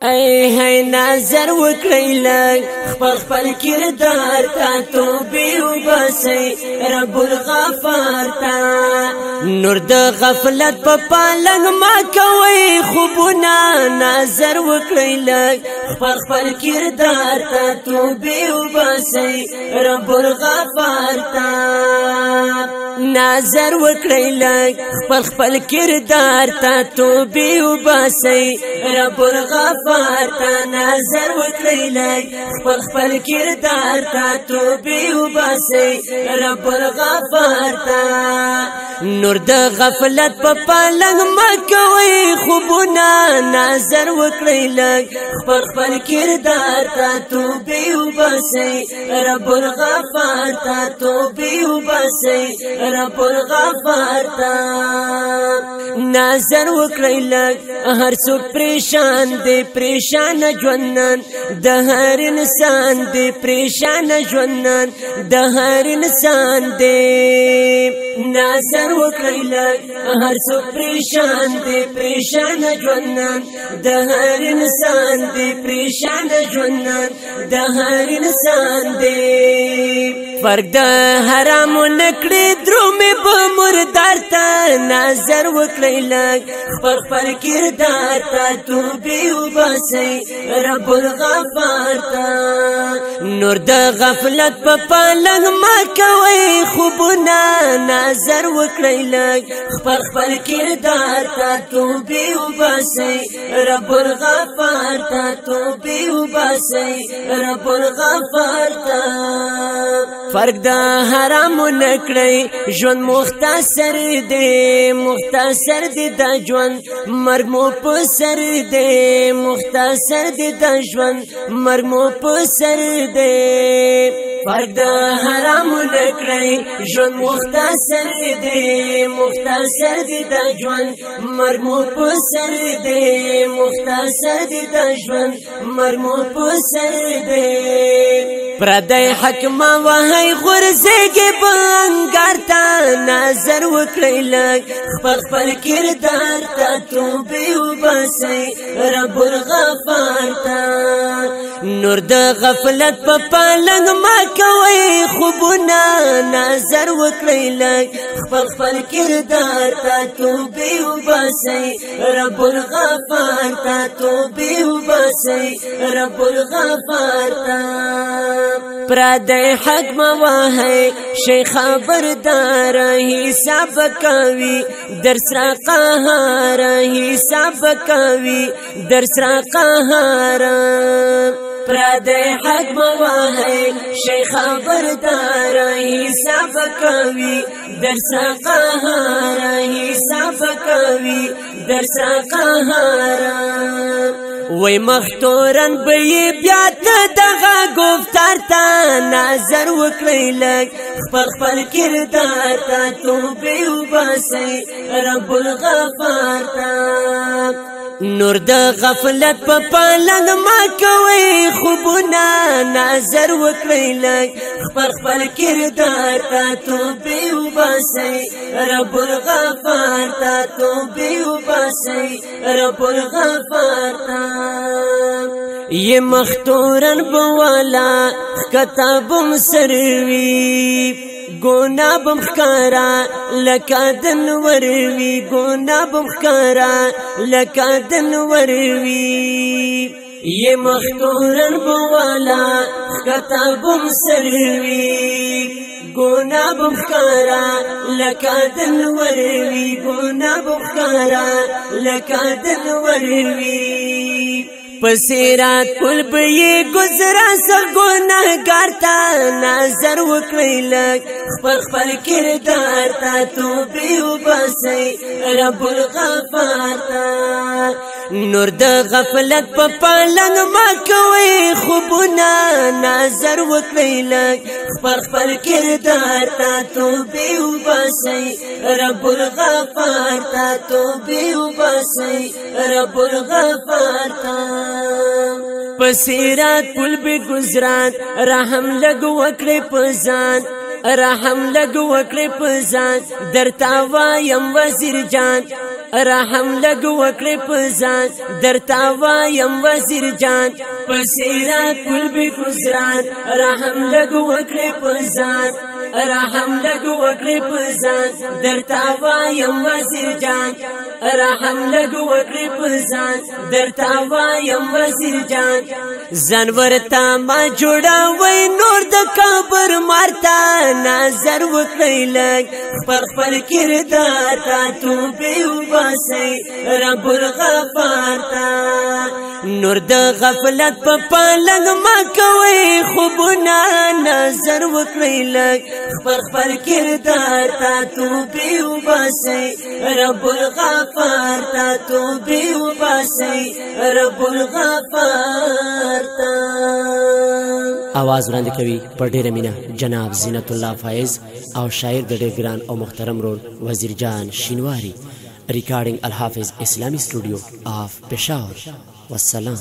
ای نظر وکړی لږ خپل کردار ته توبې وباسئ رب الغفار ته نور د غفلت په پالنګ ما کوئ خوبونه نظر وکړی لږ خپل کردار ته توبې وباسئ رب الغفار ته نظر وکړی لږ خپل کردار ته توبې وباسئ رب الغفار تا نظر وکړی لږ خپل کردار ته توبې وباسئ رب الغفار تا نور د غفلت په پالنګ مه کوئ خوبونه نظر وکړی لږ خپل کردار ته توبې وباسئ رب الغفار تا توبې وباسئ رب الغفار تا نظر وکړی لږ هر څوک پریشان دی پریشان ژوندن د هر انسان دی پریشان ژوندن د هر انسان دی نظر وکړی لږ هر څوک پریشان دی پریشان ژوندن د هر انسان دی پریشان ژوندن د هر انسان دی فرق د حرامو نکړي درومې به مردار ته نظر وکړی لږ خپل کردار ته توبې وباسئ رب الغفار ته نور د غفلت په پالنګ مه کوئ خوبونه نظر وکړی لږ خپل کردار ته توبې وباسئ رب الغفار ته توبې وباسئ رب الغفار ته فرق د حرامو نکړی ژوند مختصر دی مختصر دی د ژوند مرګ مو په سر دی مختصر دی د ژوند مرګ مو په سر دی فرق د حرامو نکړی ژوند مختصر دی مختصر دی د ژوند مرګ مو په سر دی مختصر دی د ژوند مرګ مو په سر دی پردی حکم وهی غرزیږي بنګار ته نظر وکړی لږ خپل کردار ته توبې وباسئ رب الغفار ته نور د غفلت په پالنګ مه کوئ خوبونه نظر وکړی لږ خپل کردار ته توبې وباسئ رب الغفار ته توبې وباسئ رب الغفار ته پردی حق موهی شیخ خبردار حساب کوي درس را قهار حساب کوي درس را قهار پردی حق موهی شیخ خبردار حساب کوي درس را قهار حساب کوي درس را قهار وی مختورن بی بیات دغه گفتار ته نظر وکړی لږ خپل کردار ته توبې وباسئ رب الغفار ته نور د غفلت په پالنګ مه کوئ خوبونه نظر وکړی لږ خپل کردار ته توبې وباسئ رب الغفار ته توبې وباسئ رب الغفار ته یہ مختورن بوالا کتابم سروی گونا بمخکارا لکا دن وروی گونا بمخکارا لکا دن وروی یہ مختورن بوالا کتابم سروی گونا بمخکارا لکا دن وروی گونا بمخکارا لکا دن وروی پسیرات پل بی گزرا سر گناہگار تا نظر وکړی لږ خپل کردار تا توبې وباسئ رب الغفار تا نور د غفلت په پالنګ مه کوئ خوبونه نظر وکړی لږ خپل کردار تا توبې وباسئ رب الغفار تا توبې وباسئ رب الغفار تا پسیرات پل بی گزران رحم لگ وکړی پزان رحم لگ وکړی پزان در تا وایم وزیر جان رحم لګ وکړې په ځان درته وایم وزیر جان پسیرا کل به گزران رحم لګ وکړې په ځان رحم لګ وکړې په ځان درته وایم وزیر جان رحم لګ وکړې په ځان درته وایم وزیر جان ځان ورته ما جوړوي نور د قبر مارتا نظر وکړی لګ خپل کردار تا توبې وباسئ رب الغفار تا نور د غفلت په پالنګ ما کوي خوبونه نظر وکړی لګ خپل کردار تا توبې وباسئ رب الغفار تا توبې وباسئ رب الغفار تا आवाज وړاندې کوي په ډېره مینه جناب زینت الله فایز او شاعر د ډېر ګران او محترم رول وزیر جان شینواری ریکارډینګ الحافظ اسلامی سټوډیو آف پېښور والسلام